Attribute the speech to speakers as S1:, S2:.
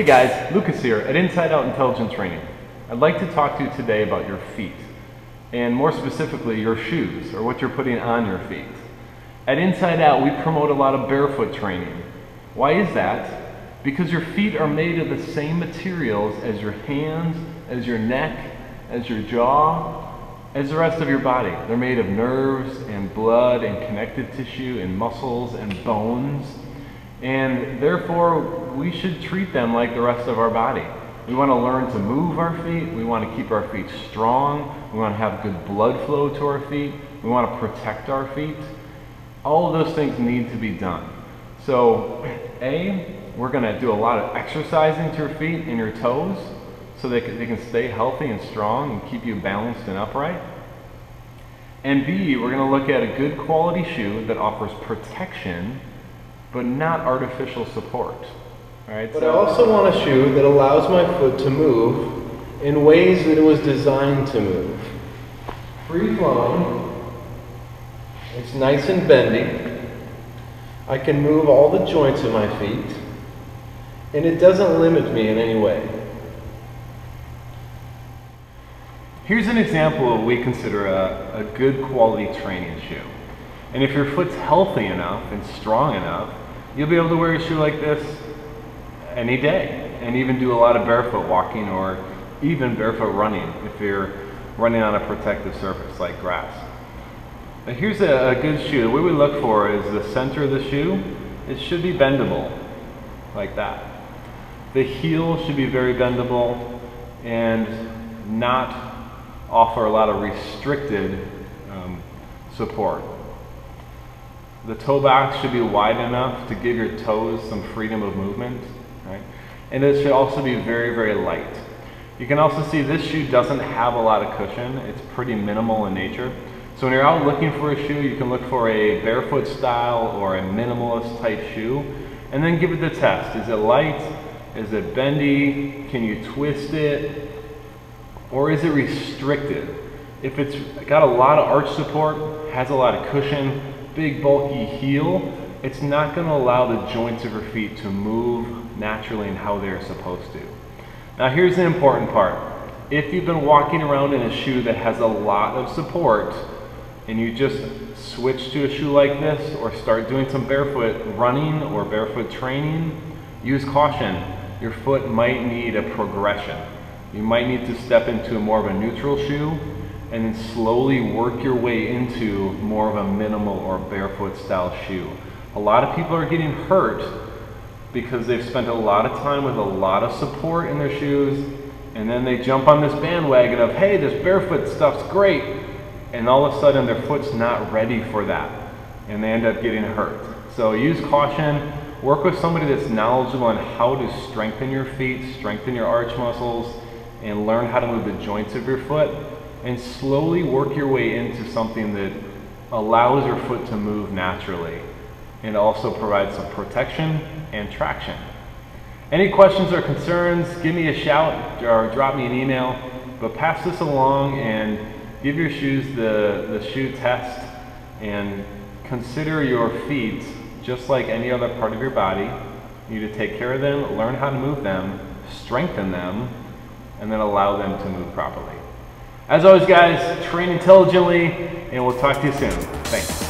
S1: Hey guys, Lucas here at Inside Out Intelligent Training. I'd like to talk to you today about your feet, and more specifically your shoes, or what you're putting on your feet. At Inside Out, we promote a lot of barefoot training. Why is that? Because your feet are made of the same materials as your hands, as your neck, as your jaw, as the rest of your body. They're made of nerves and blood and connective tissue and muscles and bones. And therefore, we should treat them like the rest of our body. We want to learn to move our feet. We want to keep our feet strong. We want to have good blood flow to our feet. We want to protect our feet. All of those things need to be done. So, we're going to do a lot of exercising to your feet and your toes so they can stay healthy and strong and keep you balanced and upright. And B, we're going to look at a good quality shoe that offers protection but not artificial support. All right,
S2: but I also want a shoe that allows my foot to move in ways that it was designed to move. Free flowing, it's nice and bendy, I can move all the joints of my feet, and it doesn't limit me in any way.
S1: Here's an example of what we consider a good quality training shoe. And if your foot's healthy enough and strong enough, you'll be able to wear a shoe like this any day and even do a lot of barefoot walking or even barefoot running if you're running on a protective surface like grass. Now here's a good shoe. The way we look for is the center of the shoe. It should be bendable like that. The heel should be very bendable and not offer a lot of restricted support. The toe box should be wide enough to give your toes some freedom of movement, right? And it should also be very, very light. You can also see this shoe doesn't have a lot of cushion. It's pretty minimal in nature. So when you're out looking for a shoe, you can look for a barefoot style or a minimalist type shoe, and then give it the test. Is it light? Is it bendy? Can you twist it? Or is it restricted? If it's got a lot of arch support, has a lot of cushion, big bulky heel, it's not going to allow the joints of your feet to move naturally and how they're supposed to. Now here's the important part. If you've been walking around in a shoe that has a lot of support and you just switch to a shoe like this or start doing some barefoot running or barefoot training, use caution. Your foot might need a progression. You might need to step into more of a neutral shoe and then slowly work your way into more of a minimal or barefoot style shoe. A lot of people are getting hurt because they've spent a lot of time with a lot of support in their shoes, and then they jump on this bandwagon of, hey, this barefoot stuff's great, and all of a sudden their foot's not ready for that, and they end up getting hurt. So use caution, work with somebody that's knowledgeable on how to strengthen your feet, strengthen your arch muscles, and learn how to move the joints of your foot, and slowly work your way into something that allows your foot to move naturally and also provides some protection and traction. Any questions or concerns, give me a shout or drop me an email, but pass this along and give your shoes the shoe test and consider your feet just like any other part of your body. You need to take care of them, learn how to move them, strengthen them, and then allow them to move properly. As always, guys, train intelligently, and we'll talk to you soon. Thanks.